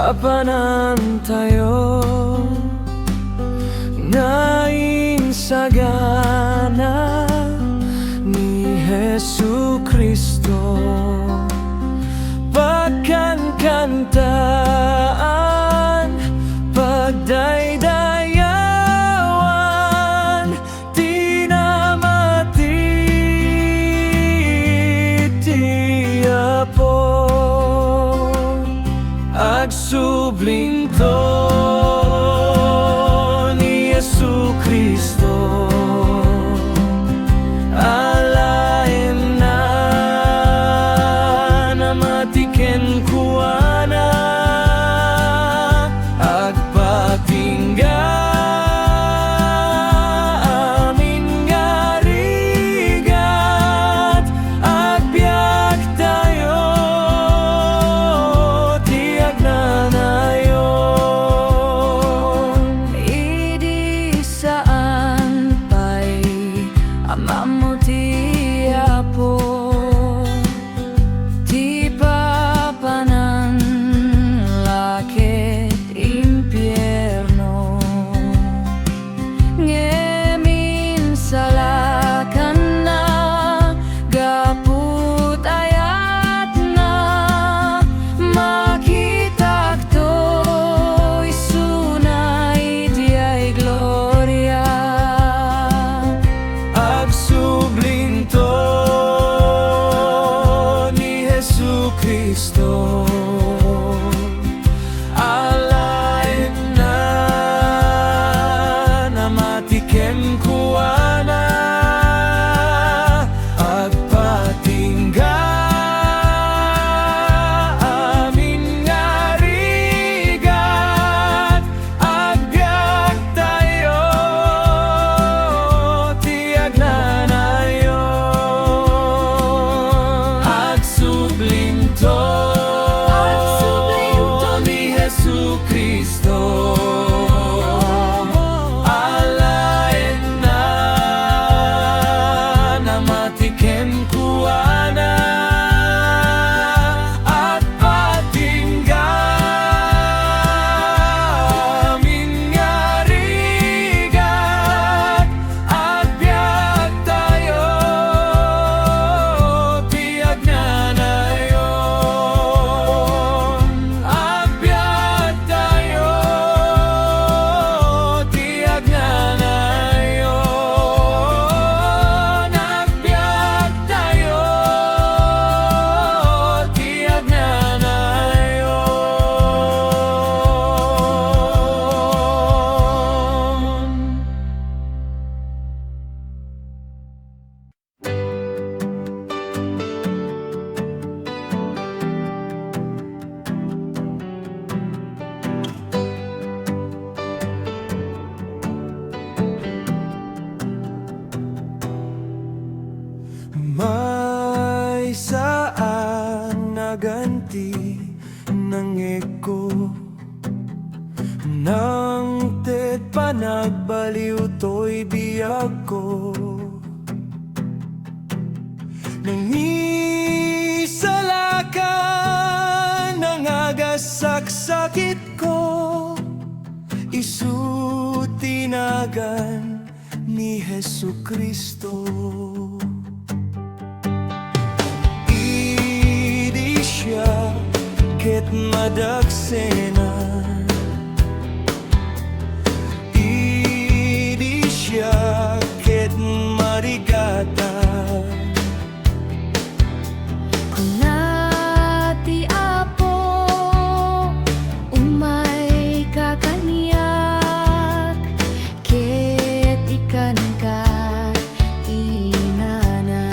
Papanan tayo naing sagana ni Jesu Kristo, pagkankantaan, pagdaydayawan, di na matitiyapo. Agsublinto ni Jesu Kristo, alaen na namatiken kuana, agpatingga amin nga rigat, agbiag tayo tiag nanayon. Idi saan pa'y amamutiapo, di papanan lakit impyerno, ngemin salakan na gaput ayat na makitak to isunay diay gloria. Agsublinto ni Jesu Kristo, alaen na namatiken kuana, agpatingga amin nga rigat, agbiag tayo tiag nanayon. Agsublinto ni Jesu Kristo, alaen na namatiken kuana, at patingga amin nga rigat, agbiag tayo tiag nanayon. Agbiag tayo tiag nanayon. Agbiag tayo tiag nanayon. May saan naganti ng eko, nang tet panagbaliw to'y biyag ko, nangisalakan ng agasak sakit ko, isutinagan ni Jesu Kristo. Idi siya ket madagsena, idi siya ket marigata, Kunati apo umay kakanyak, ket ikan ka inana.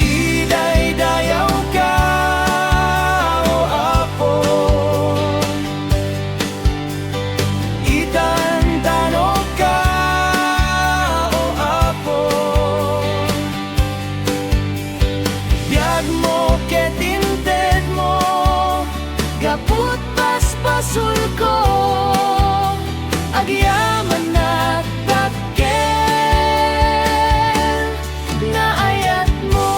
idaydayaw ka o apo, itantano ka o apo, biyag mo ket inted mo, Gaput paspasul ko, agyaman na takkel na ayat mo.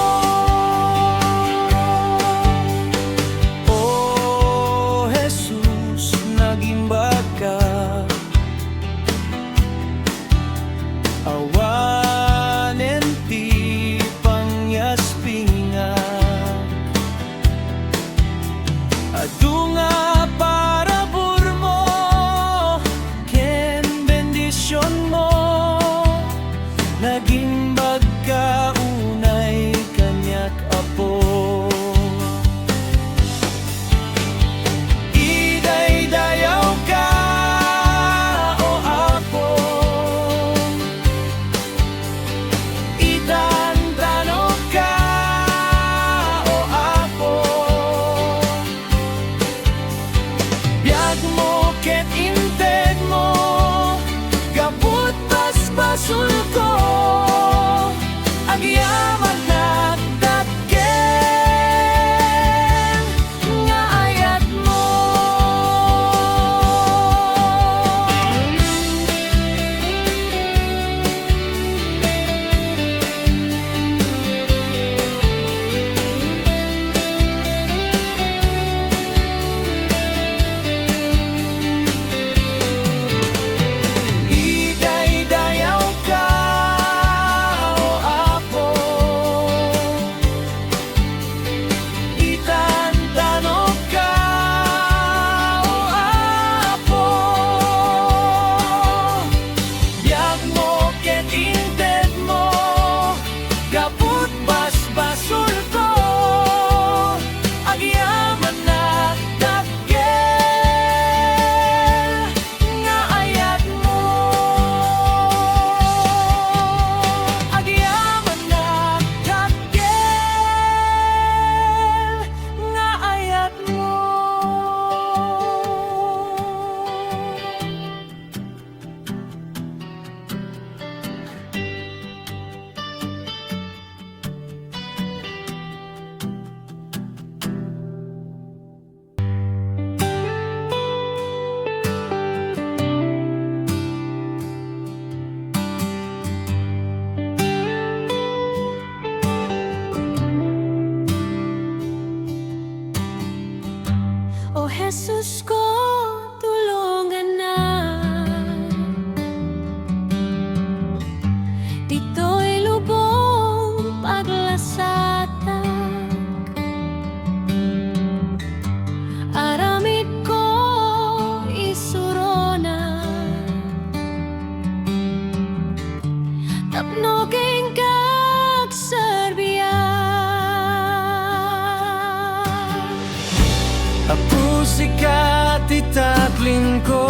sikat itaglin ko.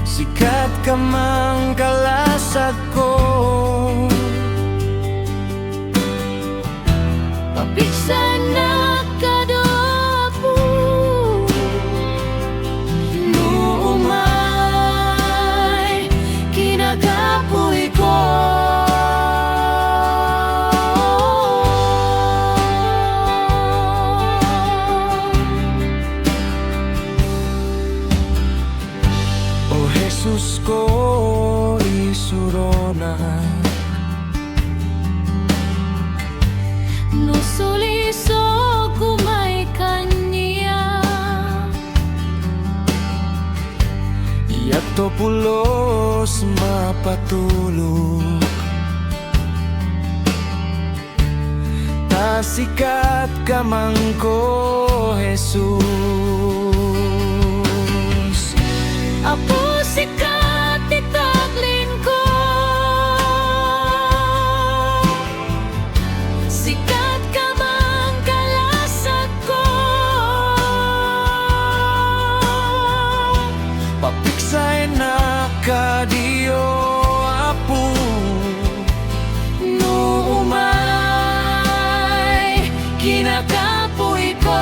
Sikat ka mang kalasag ko. Papiksan na kadapo Nuumay kinakapoy ko. O Jesus ko isurona, Nusuliso kumay kanya iyak to pulos mapatulog. Tasikat ka man ko, Jesus. Apo sikat itaglin ko. Sikat ka mang kalasag ko. Papiksay na ka diyo apo. Nuumay kinakapoy ko.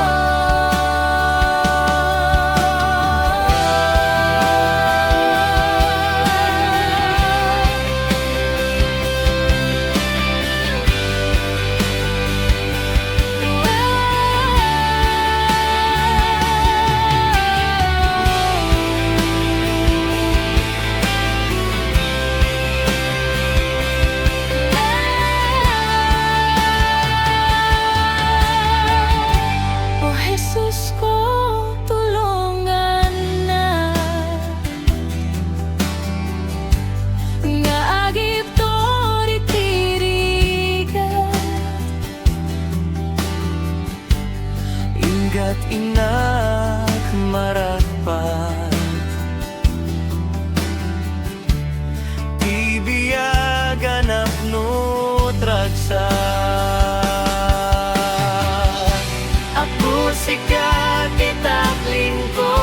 O Jesus ko, tulungan na nga agip to ritirigan. Ingat inak maratpat, ibiyagan apno tragsa. Apo sikat itaglin ko.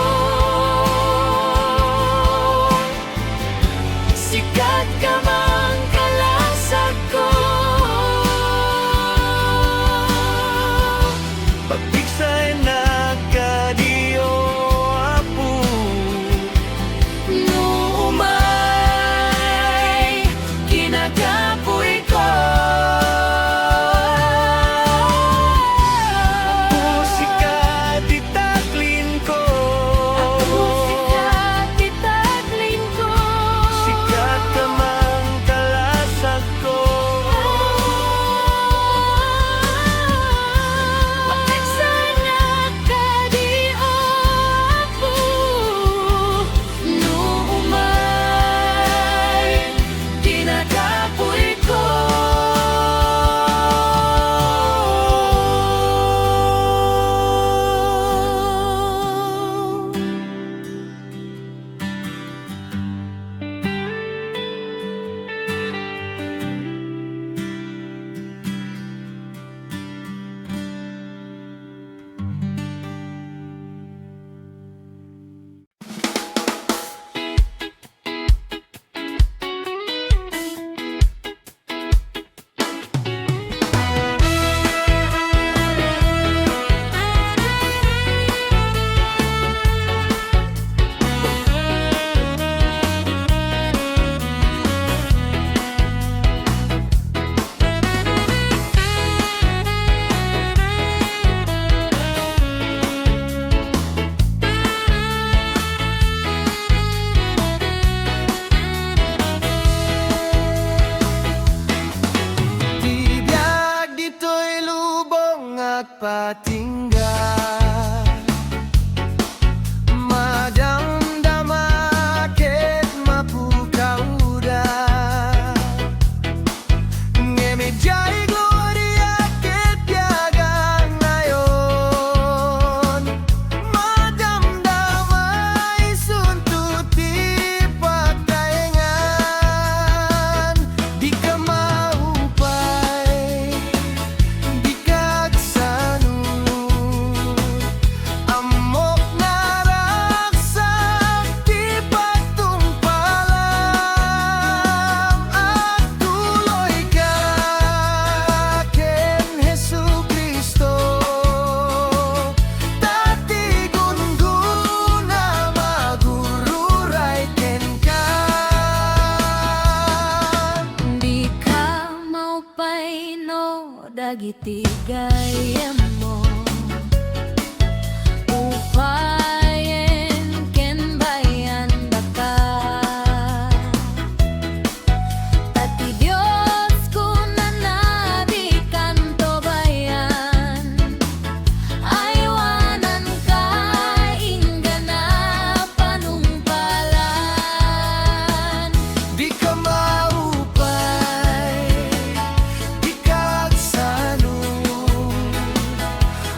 Sikat ka mang kalasag ko. Papiksay na ka diyo apo. Nuumay kinakapoy ko. O sikat itaglin ko. Apo sikat itaglin ko. Sikat ka mang kalasag ko. Papiksan na kadiyo apo. Nuumay kinakapoy ko. Tibiyag dito'y lubong at patingga, madamdama ket mapukaw da. Ngemejay gloria ket piagang ngayon, madamdamay suntuti pagtaingan. Di ka maupay, di ka kasano. dagiti gayam mo. Upayen ken bayan daka. Tati Diyos kunanabi kanto bayan. Aywanan ka ingana panumpalan. Di ka maupay, di ka agsanong,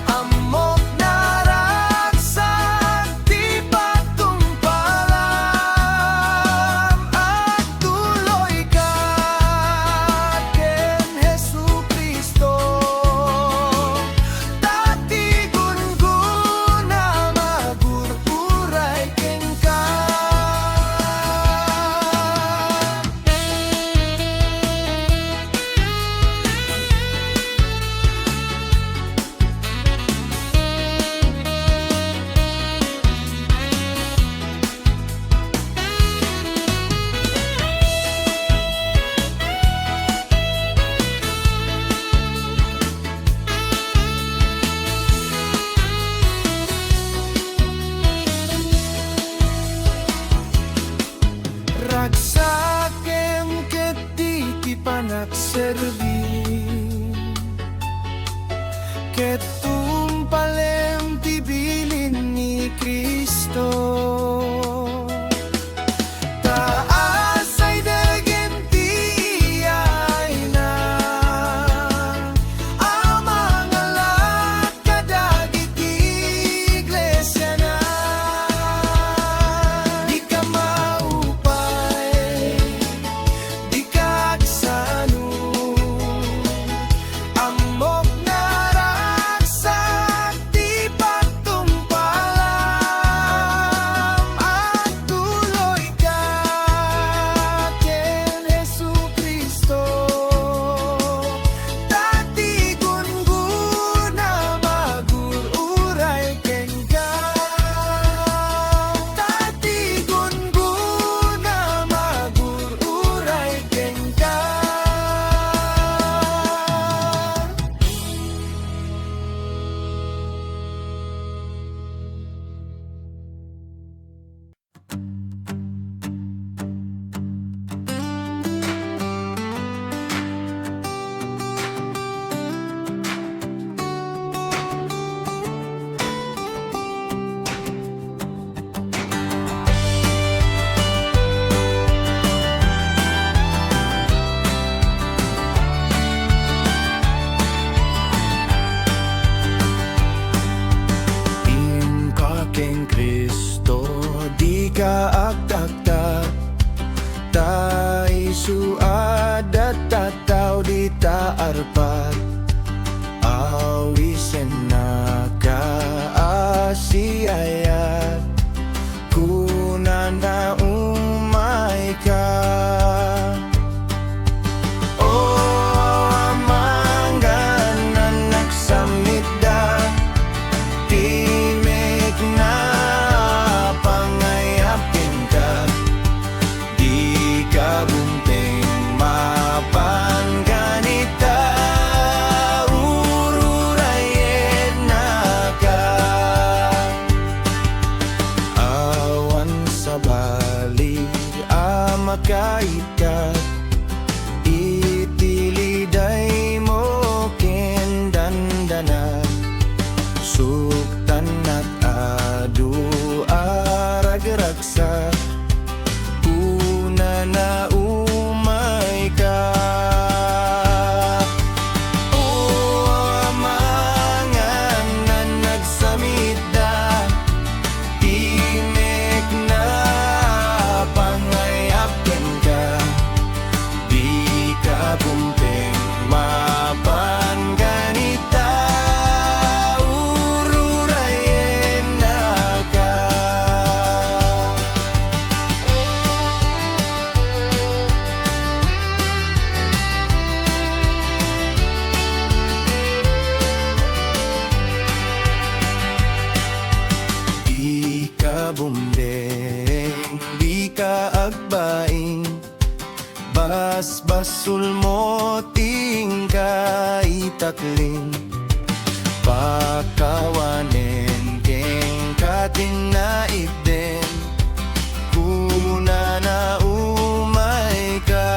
amok naragsak, di patumpalam. At tuloy ka ken Jesucristo, dati gunguna magururay ken ka. Ragsakem ketiki panagserbi, ketumpalem tibilin ni Kristo. Taas ay dagen tiyay na, amang alat kadagiti iglesia na. Di ka maupay, di ka agsanong, amok naragsak, di patumpalam. At tuloy ka ken Jesucristo, dati gunguna magururay ken ka. Dati gunguna magururay ken ka. Ingka ken Kristo, di ka agdagdag, ta isu adat tataw di ta arpat, awisen na ka asiayat, kunan na umay ka. Oh, amangganan nagsamnida, timik na pangayapin ka, di ka bunting mapangganita. dakling pakawanen keng katinaib din kuna na umay ka.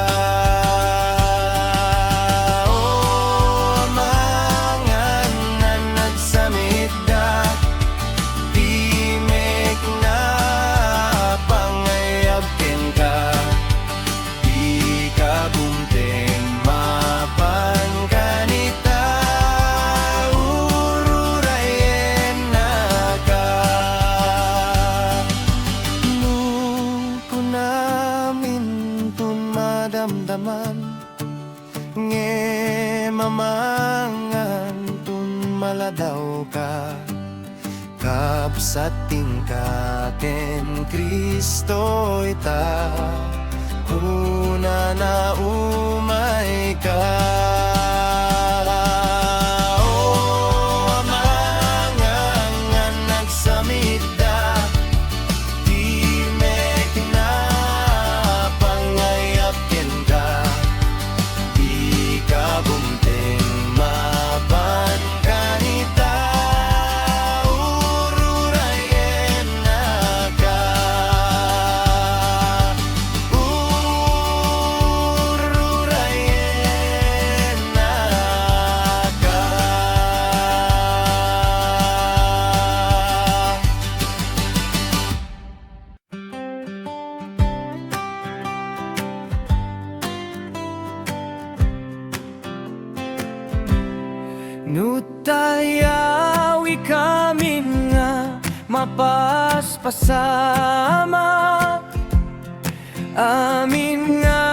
O mangan na nagsamit da timek na pangayab ken ka di ka bunteng mapan kanita ururayen na ka. Nuko namin tun madamdaman nge mamangan tun maladaw ka kapsating ka ken Kristo ita una na umay ka. O amangan nga nagsamit da timek na pangayap ken ka di ka bunteng mapan kanita ururayen na ka. Ururayen na ka. Nutayawi kami nga mapaspasama amin nga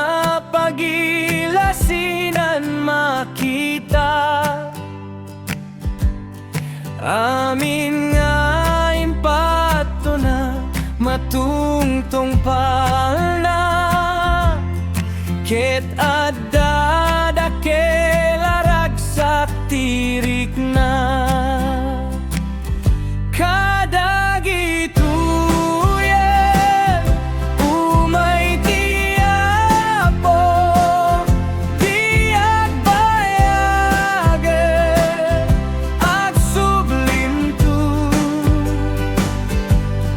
pagilasinan makita amin nga impato na matungtong palna ket adda dakelarag sa tirik na kadagituyen umay tiapo diag bayagen ag sublimtu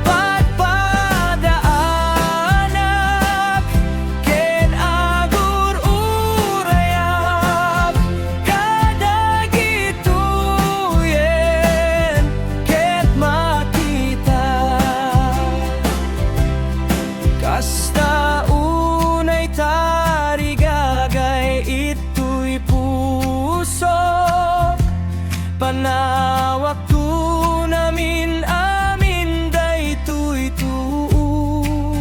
pagpadaanak ken agur urayap kadagituyen ket makita kasta unay tarigagay ito'y puso panawak tu namin amin daytoy tuu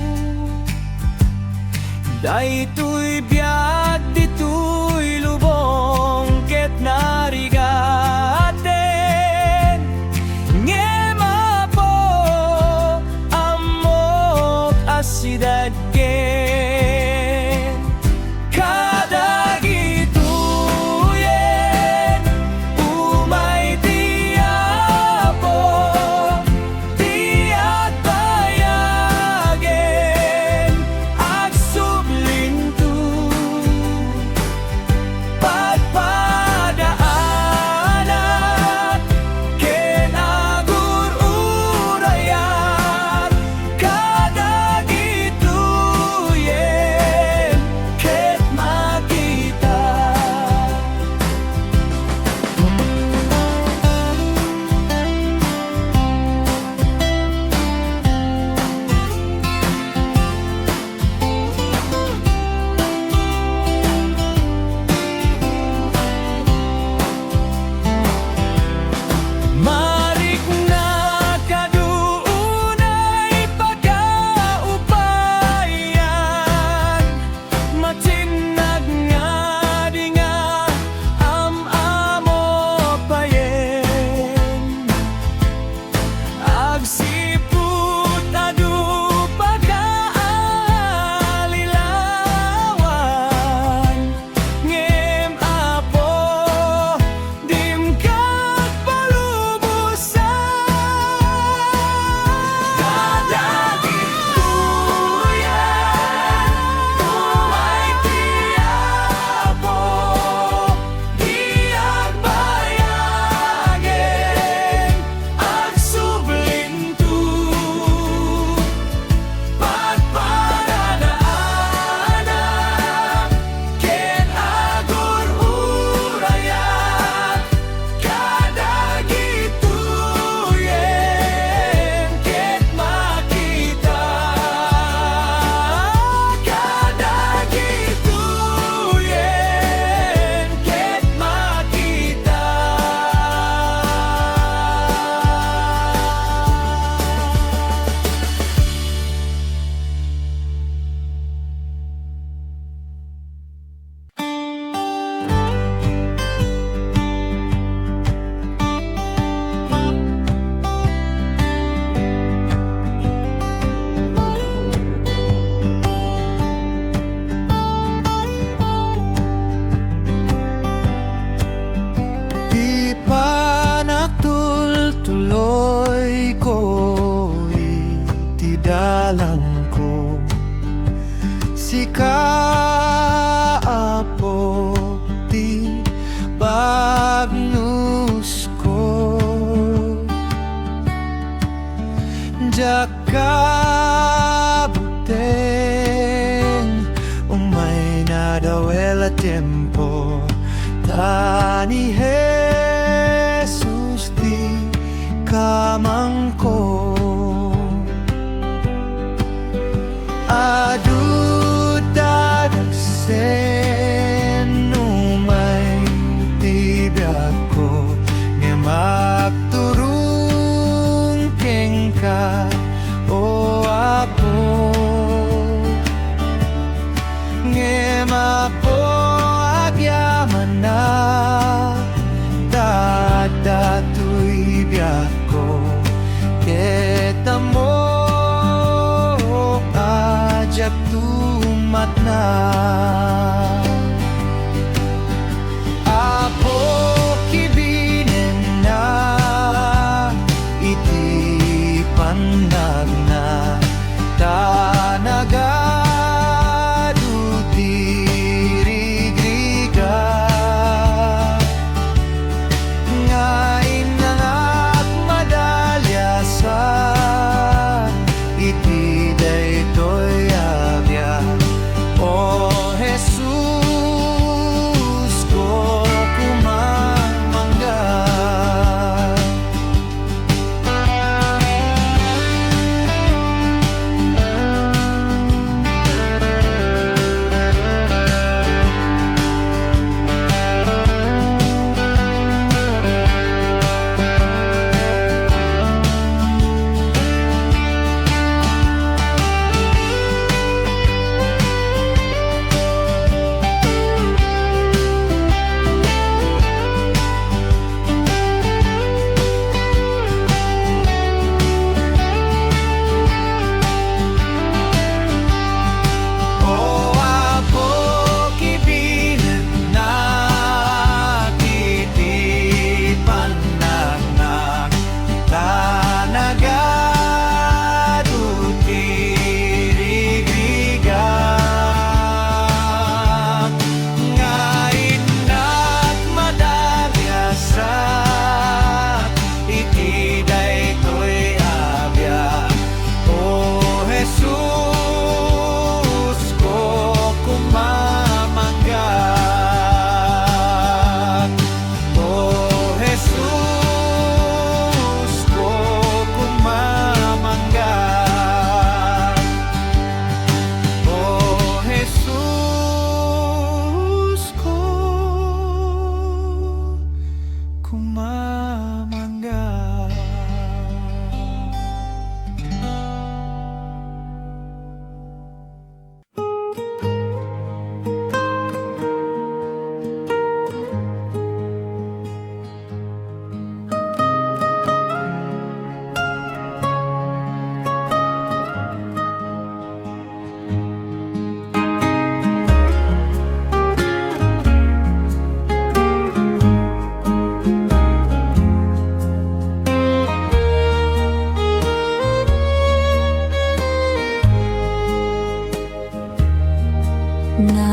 daytoy biag ditoy lubong ket narigaten ngema po amok asidad ken kadagituyen umay tiapo Agnus ko Jakabuteng umay nadawela tempo Tani Jesus di kamangko Adu dadagsen umay tibiyag ko Nga magturong kengka o apo Nga mapo agyaman na Dadato'y biyak ko Kita mo ajak tumat na Apo kibinin na iti panag na Tanagadu dirigriga Ngayon nangak madalya sa iti daytoy abya O Jesus ko kumamangga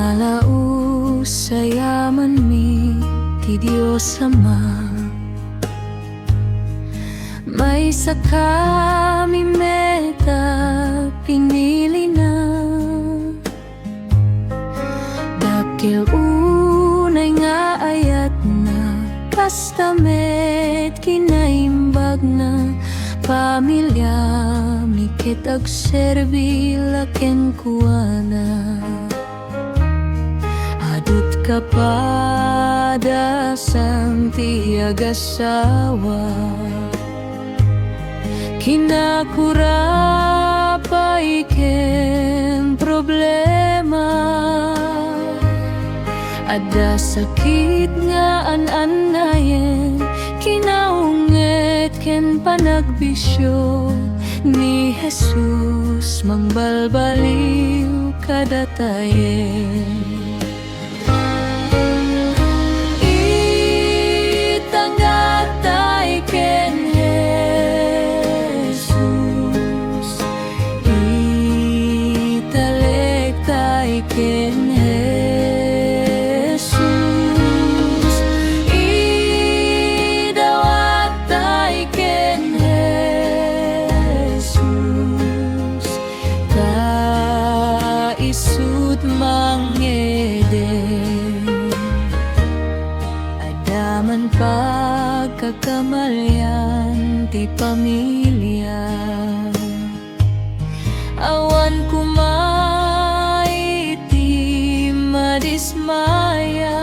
Nalaus sa yaman mi ti Diyos Ama May sa kami meta pinili na Dakil unay nga ayat na Basta met kinaimbag na Pamilya mikit agserbi laken kuana Adut kapada santi agasawa Kinakura iken problema Ada sakit nga an-anayen Kinaunget ken panagbisyo Ni Jesus mangbalbaliw kadatayen Itangatay ken Jesus Italektay ken Jesus Aman pagkakamalyan ti pamilya. Awan kumay ti madismaya,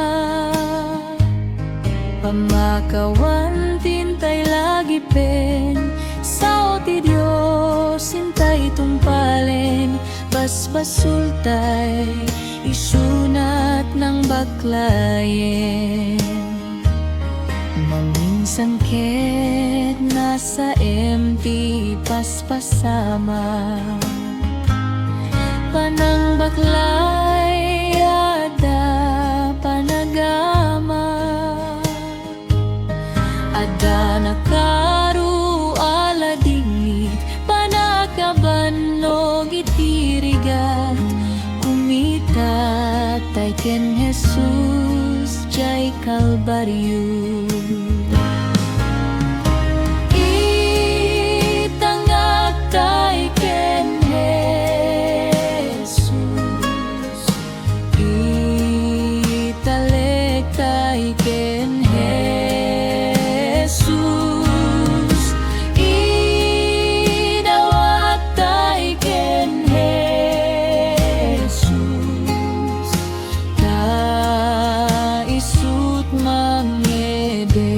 pamakawan tintay lagi pen, sao ti Diyos hintay tumpalen, basbasultay isunat ng baklayen. Maminsang ket nasa empty paspasama, panang baklay ada panagama, ada nakaru aladingit panakabanog itirigat, kumita tay ken Jesus jay Kalbaryo. Itangak tay ken Jesus, italek tay ken Jesus, idawat tay ken Jesus, ta isut mangede.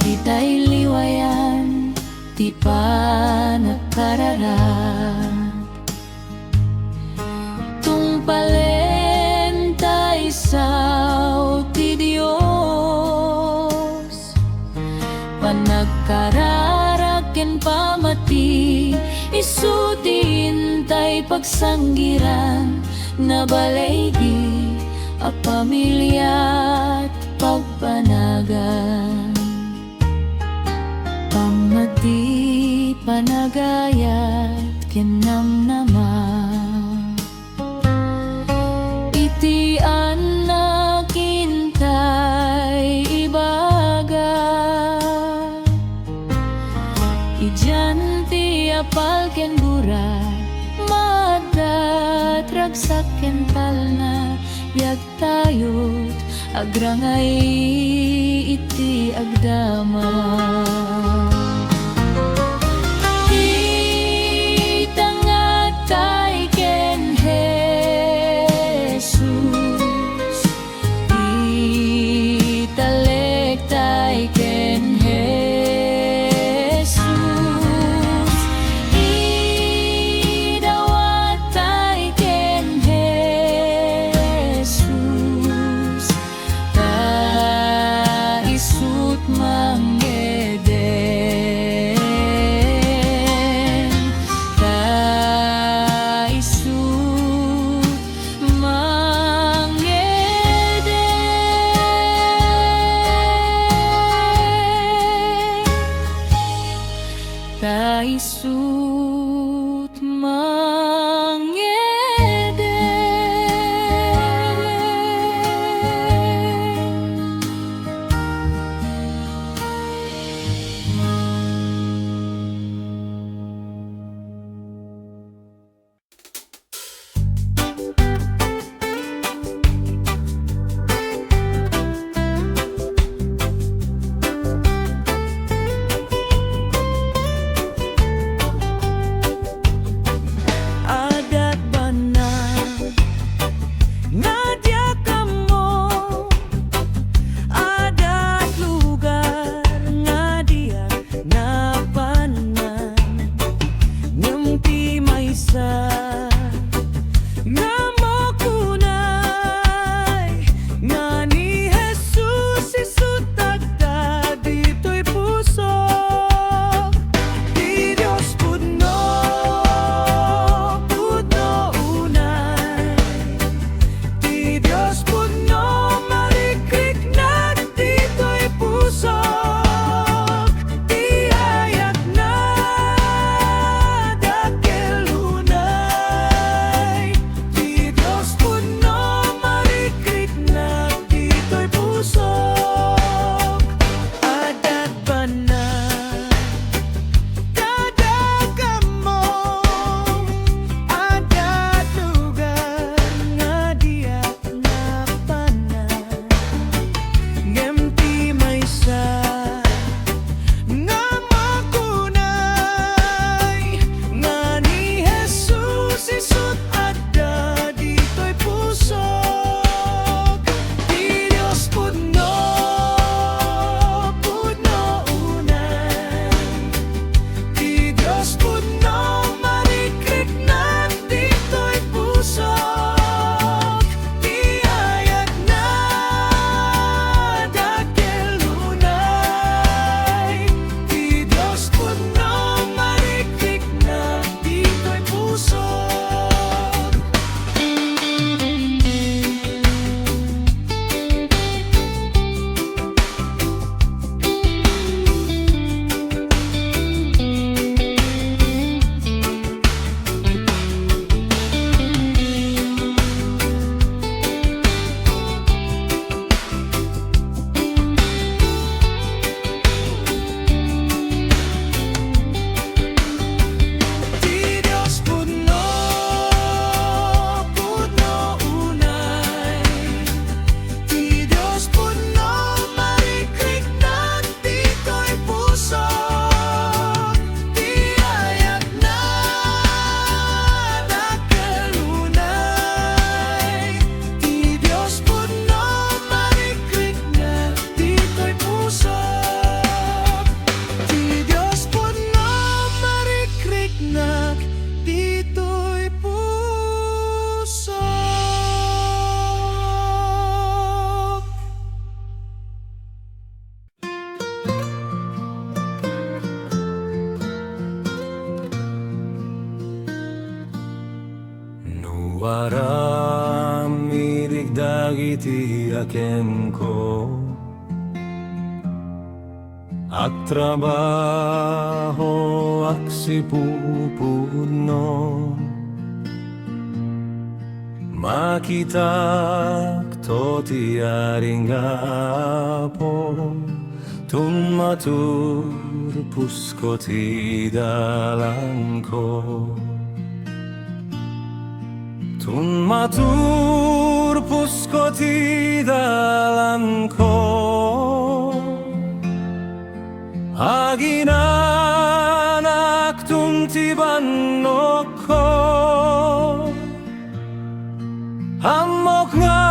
Ditay liwayan ti panakararaan, tungpalen tay sao ti Dios, panagkararak ken pamati, isutin tay pagsanggiran, nabalaygi a pamilya't pagpanagan. Pamati panagayat kinamnaman, iti anak intay ibaga, ijan ti apal ken buray, madat ragsak ken talna, yag tayot agrangay iti agdama. Itangak tay ken Jesus, italek tay ken Jesus, idawat tay ken Jesus, ta isut mangede. itiyakin ko. At trabaho ak sipupuno, makitak to tiyaring apo, tun maturpus ko ti dalang ko. Tun maturpus ko ti dalang ko, aginanak tun ti bannok ko. Amok nga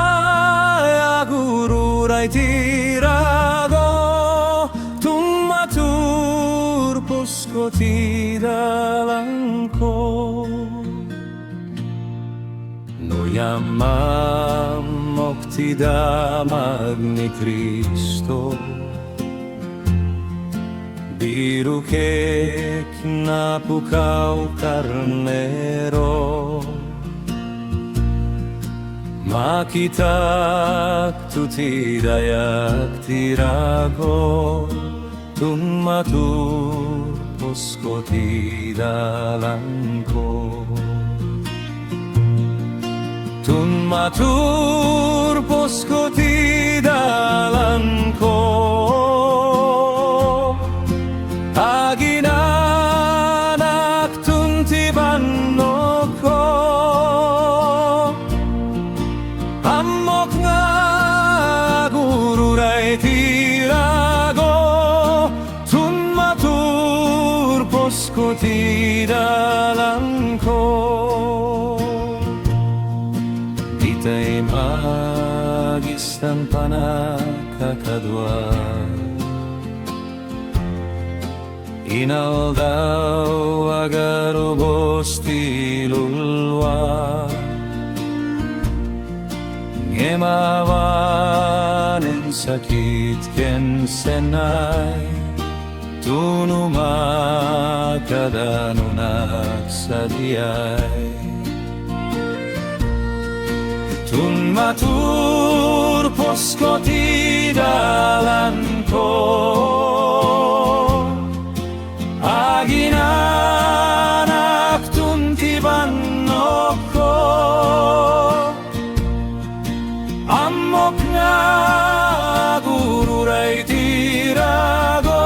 agururay tirago, tun maturpus ko ti dalang ko. Noyamamok ti damag ni Kristo, biru kek napukaw karnero, makitak tu ti dayak tirago, tun maturpus ko ti dalang ko. Tun maturpus ko ti dalang ko, aginanak tun ti bannok ko. Amok nga gururay tirago, tun maturpus ko ti dalang ko. Dita'y magistan panakakadwa, inaldaw agarubos ti lulwa, ngemawanen sakit ken senay, tunumagkadanunak sa diyay. Tun maturpus ko ti dalan ko, aginanak tun ti bannok ko. Amok nga gururay tirago,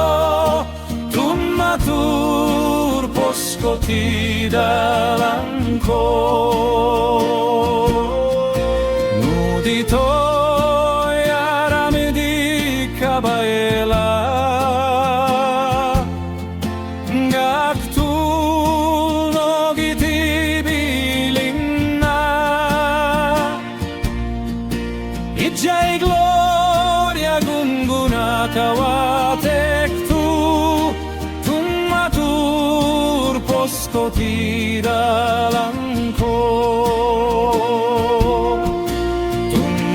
tun maturpus ko ti dalang ko. Dito'y arami di kabaela, ngagtulog iti bilin na, ijay gloria gunguna kawatek tu, tun maturpus ko ti dalang ko.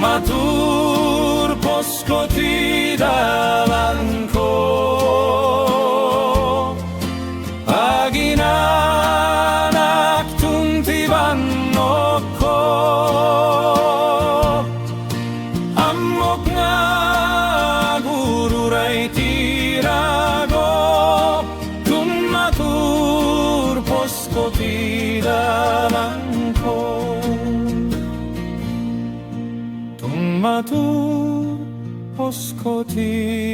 Maturpus ko ti dalang ko, aginanak tun ti bannok ko. Amok nga gururay tirago, tun maturpus ko ti dalang ko. Maturpus ko ti